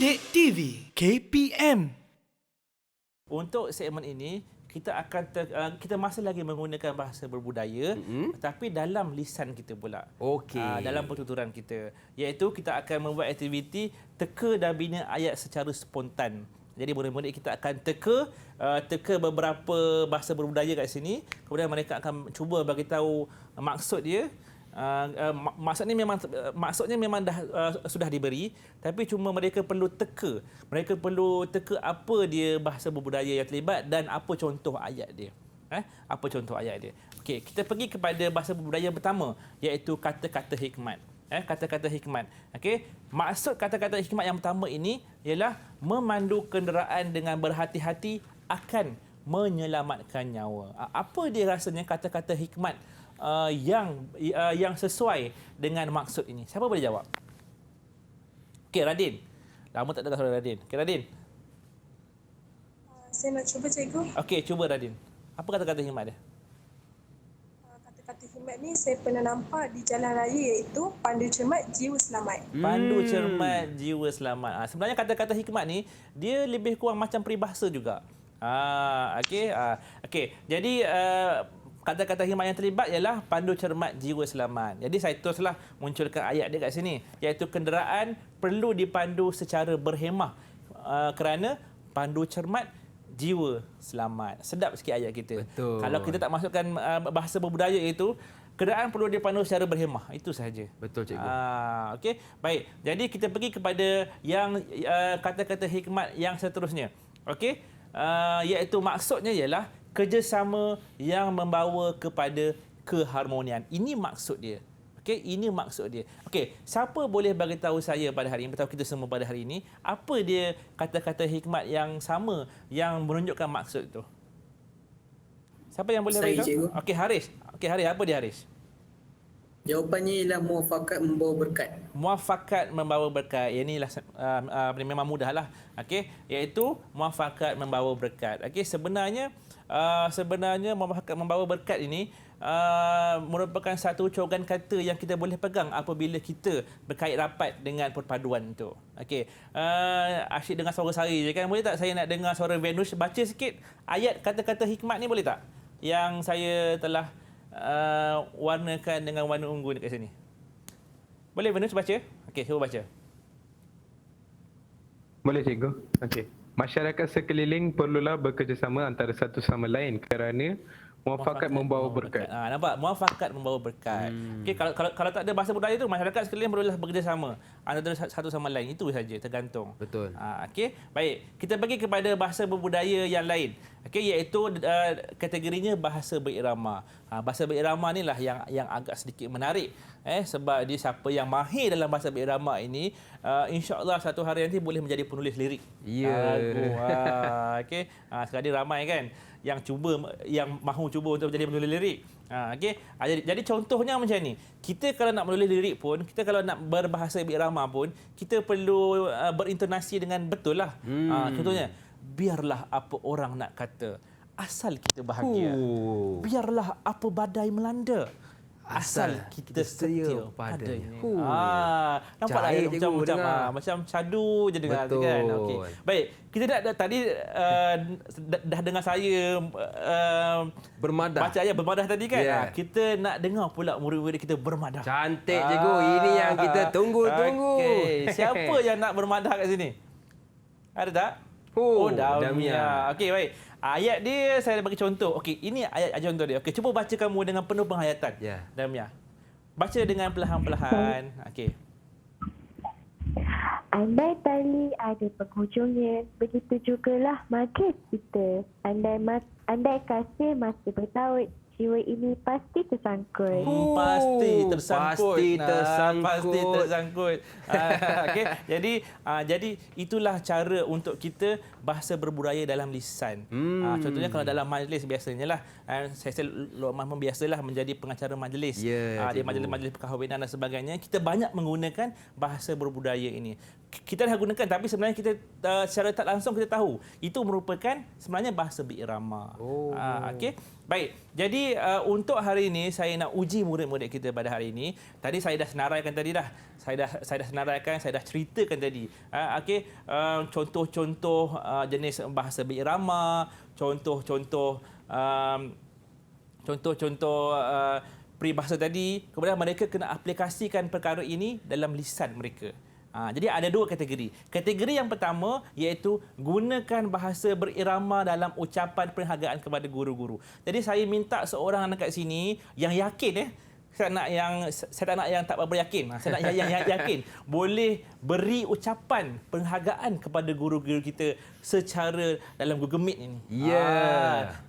Didik TV KPM. Untuk segmen ini kita akan kita masih lagi menggunakan bahasa berbudaya, tapi dalam lisan kita pula. Okey. Dalam pertuturan kita, iaitu kita akan membuat aktiviti teka dan bina ayat secara spontan. Jadi murid-murid kita akan teka beberapa bahasa berbudaya kat sini, kemudian mereka akan cuba bagi tahu maksud dia. Maksudnya memang dah sudah diberi, tapi cuma mereka perlu teka. Mereka perlu teka apa dia bahasa berbudaya yang terlibat dan apa contoh ayat dia. Apa contoh ayat dia. Okey, kita pergi kepada bahasa berbudaya pertama, iaitu kata-kata hikmat. Kata-kata hikmat. Okey, maksud kata-kata hikmat yang pertama ini ialah memandu kenderaan dengan berhati-hati akan menyelamatkan nyawa. Apa dia rasanya kata-kata hikmat yang sesuai dengan maksud ini? Siapa boleh jawab? Okey, Radin. Lama tak dengar suara Radin. Okey, Radin. Saya nak cuba, cikgu. Okey, cuba Radin. Apa kata-kata hikmat dia? Kata-kata hikmat ni saya pernah nampak di jalan raya, iaitu pandu cermat, jiwa selamat. Pandu cermat, jiwa selamat. Sebenarnya kata-kata hikmat ni dia lebih kurang macam peribahasa juga. Okey. Okey. Jadi kata-kata hikmat yang terlibat ialah pandu cermat, jiwa selamat. Jadi saya teruslah munculkan ayat dia kat sini, iaitu kenderaan perlu dipandu secara berhemah kerana pandu cermat, jiwa selamat. Sedap sikit ayat kita. Betul. Kalau kita tak masukkan bahasa berbudaya itu, kenderaan perlu dipandu secara berhemah. Itu sahaja. Betul, cikgu. Okey, baik. Jadi kita pergi kepada yang kata-kata hikmat yang seterusnya. Okey, iaitu maksudnya ialah kerjasama yang membawa kepada keharmonian. Ini maksud dia. Okey, ini maksud dia. Okey, siapa boleh bagi tahu saya pada hari ini, beritahu kita semua pada hari ini, apa dia kata-kata hikmat yang sama yang menunjukkan maksud itu? Siapa yang boleh bagi tahu? Cikgu. Okey, Haris. Okey, Haris, apa dia Haris? Jawapannya ialah muafakat membawa berkat. Muafakat membawa berkat. Yang inilah memang mudahlah. Okey, iaitu muafakat membawa berkat. Okey, sebenarnya muafakat membawa berkat ini merupakan satu cogan kata yang kita boleh pegang apabila kita berkait rapat dengan perpaduan itu. Okey, asyik dengar suara Sari je kan? Boleh tak saya nak dengar suara Venus baca sikit ayat kata-kata hikmat ni, boleh tak? Yang saya telah warnakan dengan warna ungu dekat sini. Boleh Venus baca? Okey, cuba baca. Boleh, cikgu. Okey. Masyarakat sekeliling perlulah bekerjasama antara satu sama lain kerana muafakat membawa berkat. Nampak? Muafakat membawa berkat. Okey, kalau tak ada bahasa budaya itu, masyarakat sekeliling perlulah bekerjasama antara satu sama lain. Itu saja, tergantung. Betul. Okey, baik. Kita pergi kepada bahasa berbudaya yang lain. Okey, iaitu kategorinya bahasa berirama. Bahasa berirama inilah yang agak sedikit menarik. Sebab dia siapa yang mahir dalam bahasa berirama ini, insya-Allah satu hari nanti boleh menjadi penulis lirik. Ya. Okey, sekarang ni ramai kan yang mahu cuba untuk menjadi penulis lirik. Okey. Jadi contohnya macam ni. Kita kalau nak menulis lirik pun, kita kalau nak berbahasa berirama pun, kita perlu berintonasi dengan betul lah. Contohnya, biarlah apa orang nak kata, asal kita bahagia. Biarlah apa badai melanda, asal kita setia padanya. Nampaklah Cair macam cadu je dengar tu kan. Okey. Baik, kita tadi dah dengar saya Bermadah. baca ayat bermadah tadi kan. Yeah. Kita nak dengar pula murid-murid kita bermadah. Cantik, cikgu. Ini yang kita tunggu-tunggu. Okey, siapa yang nak bermadah kat sini? Ada tak? Damia. Okey, baik. Ayat dia saya bagi contoh. Okey, ini ayat contoh dia. Okey, cuba baca kamu dengan penuh penghayatan. Ya. Damia. Baca dengan perlahan-perlahan. Okey. Andai tali ada penghujungnya, begitu jugalah magis kita. Andai kasih masih bertaut, jiwa ini pasti tersangkut. Pasti tersangkut. Pasti tersangkut. Pasti tersangkut. Okey. Jadi itulah cara untuk kita bahasa berbudaya dalam lisan. Contohnya kalau dalam majlis biasanya lah, saya Luqman pun biasalah menjadi pengacara majlis. Ya, di majlis-majlis perkahwinan dan sebagainya, kita banyak menggunakan bahasa berbudaya ini. kita dah gunakan, tapi sebenarnya kita secara tak langsung kita tahu itu merupakan sebenarnya bahasa berirama. Okey. Baik. Jadi untuk hari ini saya nak uji murid-murid kita pada hari ini. Tadi saya dah senaraikan tadi dah. Saya dah senaraikan, saya dah ceritakan tadi. Okey, contoh-contoh jenis bahasa berirama, contoh-contoh peribahasa tadi, kemudian mereka kena aplikasikan perkara ini dalam lisan mereka. Jadi ada dua kategori. Kategori yang pertama iaitu gunakan bahasa berirama dalam ucapan penghargaan kepada guru-guru. Jadi saya minta seorang anak kat sini yang yakin saya tak nak yang tak berapa yakin. Saya nak yang yakin boleh beri ucapan penghargaan kepada guru-guru kita secara dalam Google Meet ini.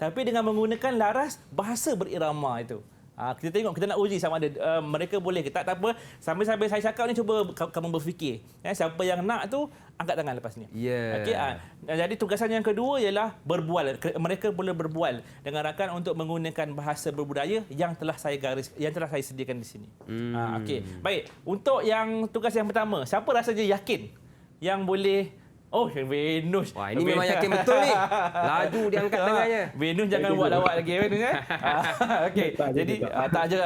Tapi dengan menggunakan laras bahasa berirama itu. Kita tengok, kita nak uji sama ada mereka boleh ke tak. Tak apa, sambil-sambil saya cakap ni cuba kamu berfikir. Siapa yang nak tu angkat tangan lepas ni. Okey, jadi tugasan yang kedua ialah berbual. Mereka boleh berbual dengan rakan untuk menggunakan bahasa berbudaya yang telah saya sediakan di sini. Okey. Baik, untuk yang tugas yang pertama, siapa rasa je yakin yang boleh Venus. Wah, ini memang yakin betul ni. Laju dia angkat tangannya. Venus jangan buat lawak lagi Venus Okey. Jadi tak je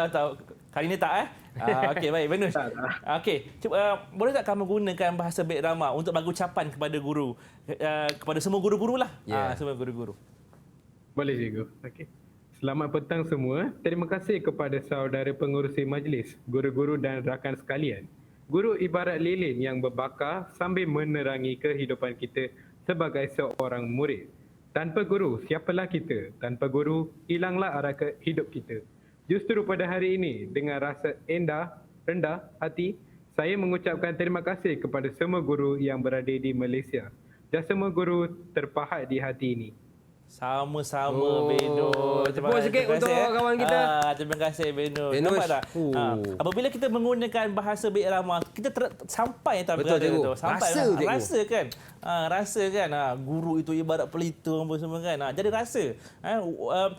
kali ni tak okey, baik Venus. Okey, boleh tak kamu gunakan bahasa berirama untuk bagi ucapan kepada guru, kepada semua guru-guru lah. Semua guru-guru. Boleh cikgu. Okey. Selamat petang semua. Terima kasih kepada saudara pengurusi majlis, guru-guru dan rakan sekalian. Guru ibarat lilin yang berbakar sambil menerangi kehidupan kita sebagai seorang murid. Tanpa guru, siapalah kita? Tanpa guru, hilanglah arah hidup kita. Justru pada hari ini, dengan rasa rendah hati, saya mengucapkan terima kasih kepada semua guru yang berada di Malaysia. Dan semua guru terpahat di hati ini. Sama-sama Benno. Tepuk sikit untuk kawan kita. Terima kasih Benno. Nampak tak? Apabila kita menggunakan bahasa berirama, kita sampai tak berada tu. Sampai rasa kan. Rasa kan. Guru itu ibarat pelita apa semua kan. Jadi rasa.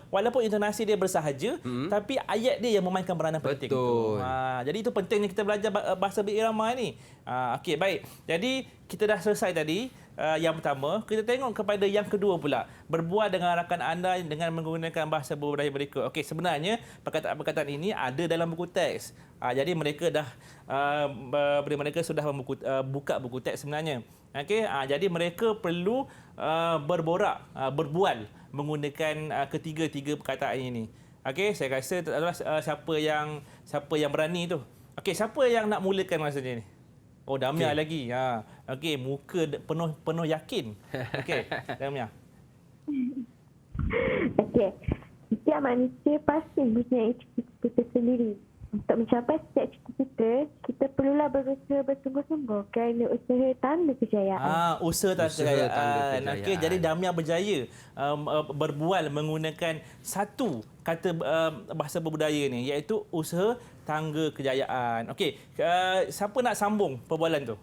Walaupun intonasi dia bersahaja, tapi ayat dia yang memainkan peranan penting. Betul. Jadi itu pentingnya kita belajar bahasa berirama ni. Okey, baik. Jadi kita dah selesai tadi. Yang pertama, kita tengok kepada yang kedua pula. Berbual dengan rakan anda dengan menggunakan bahasa berbudaya berikut. Okey, sebenarnya perkataan-perkataan ini ada dalam buku teks. Jadi mereka sudah buka buku teks sebenarnya. Okey, jadi mereka perlu berbual menggunakan ketiga-tiga perkataan ini. Okey, saya rasa adalah siapa yang berani tu. Okey, siapa yang nak mulakan rasanya ni? Damia lagi. Okey, muka penuh yakin. Okey, Damia. Okey. Setiap manusia pasti mempunyai cita-cita sendiri. Untuk mencapai setiap cita-cita, kita perlulah berusaha bersungguh-sungguh kerana usaha tanda kejayaan. Usaha tanda kejayaan. Okey, jadi Damia berjaya berbual menggunakan satu kata bahasa berbudaya ni, iaitu usaha tangga kejayaan. Okey, siapa nak sambung perbualan tu?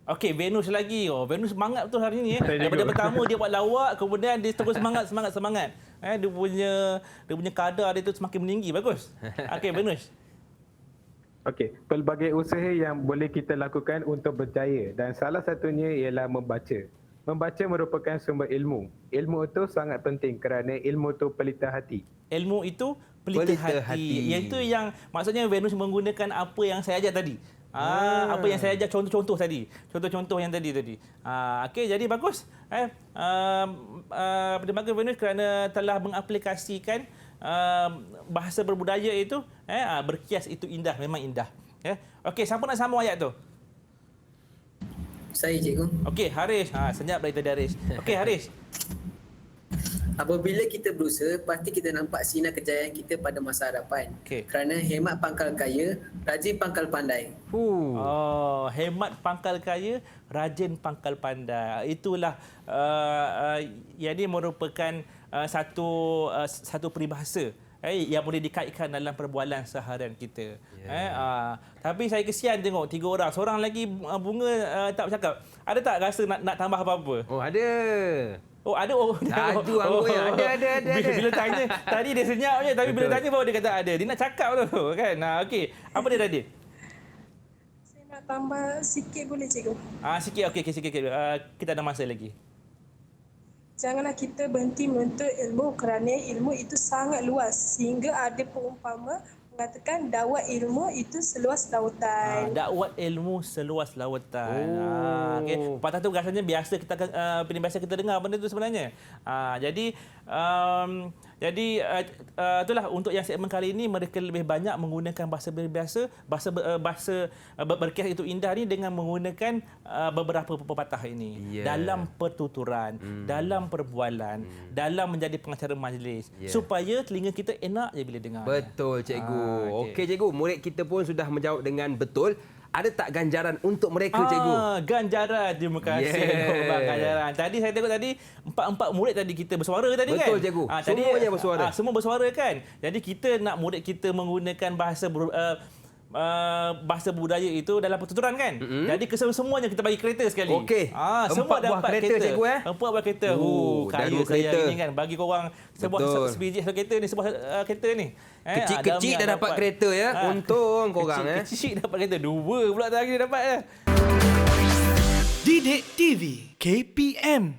Okey, Venus lagi. Venus semangat betul hari ni. Daripada pertama dia buat lawak, kemudian dia terus semangat. Dia punya kadar dia tu semakin meninggi. Bagus. Okey, Venus. Okey, pelbagai usaha yang boleh kita lakukan untuk berjaya dan salah satunya ialah membaca. Membaca merupakan sumber ilmu. Ilmu itu sangat penting kerana ilmu itu pelita hati. Ilmu itu pelita hati. Iaitu yang maksudnya Venus menggunakan apa yang saya ajar tadi. Apa yang saya ajar contoh-contoh tadi. Contoh-contoh yang tadi. Okey, jadi bagus. Terima kasih Venus kerana telah mengaplikasikan bahasa berbudaya itu. Berkias itu indah, memang indah. Okey, siapa nak sambung ayat tu? Saya cikgu. Okey, Haris. Senyap dari tadi Haris. Okey, Haris. Apabila kita berusaha, pasti kita nampak sinar kejayaan kita pada masa hadapan. Kerana hemat pangkal kaya, rajin pangkal pandai. Hemat pangkal kaya, rajin pangkal pandai. Itulah yang ini merupakan satu peribahasa yang boleh dikaitkan dalam perbualan seharian kita. Tapi saya kesian tengok 3 orang. Seorang lagi Bunga tak bercakap. Ada tak rasa nak tambah apa-apa? Ada. Ada. Laju anggotnya. Ada. Bila tanya, tadi dia senyap je. Tapi bila tanya baru dia kata ada. Dia nak cakap tu kan. Okey. Apa dia tadi? Saya nak tambah sikit boleh cikgu? Sikit, okey, sikit. Kita ada masa lagi. Janganlah kita berhenti menuntut ilmu kerana ilmu itu sangat luas sehingga ada perumpama mengatakan dakwah ilmu itu seluas lautan. Dakwah ilmu seluas lautan. Okey. Patah tu rasanya biasa kita biasa kita dengar benda tu sebenarnya. Jadi itulah untuk yang segmen kali ini mereka lebih banyak menggunakan bahasa biasa, bahasa berkisah itu indah ni dengan menggunakan beberapa pepatah ini dalam pertuturan, dalam perbualan, dalam menjadi pengacara majlis supaya telinga kita enak je bila dengar. Betul, cikgu. Okey, cikgu. Murid kita pun sudah menjawab dengan betul. Ada tak ganjaran untuk mereka, cikgu? Ganjaran. Terima kasih. Ganjaran. Tadi saya tengok tadi, 4 murid tadi kita bersuara tadi kan? Betul, cikgu. Semuanya bersuara. Semua bersuara kan? Jadi kita nak murid kita menggunakan bahasa budaya itu dalam pertuturan kan? Jadi kesemuanya kita bagi kereta sekali. Okey. Semua 4 buah dapat kereta, cikgu. 4 buah kereta. dah 2 Kaya saya kereta. ini kan. Bagi korang sebuah sebiji satu kereta ni, sebuah kereta ni. Kecil-kecil dah dapat kereta ya. Untung korang. Kecil dapat kereta. 2 pula lagi dapat. Didik TV KPM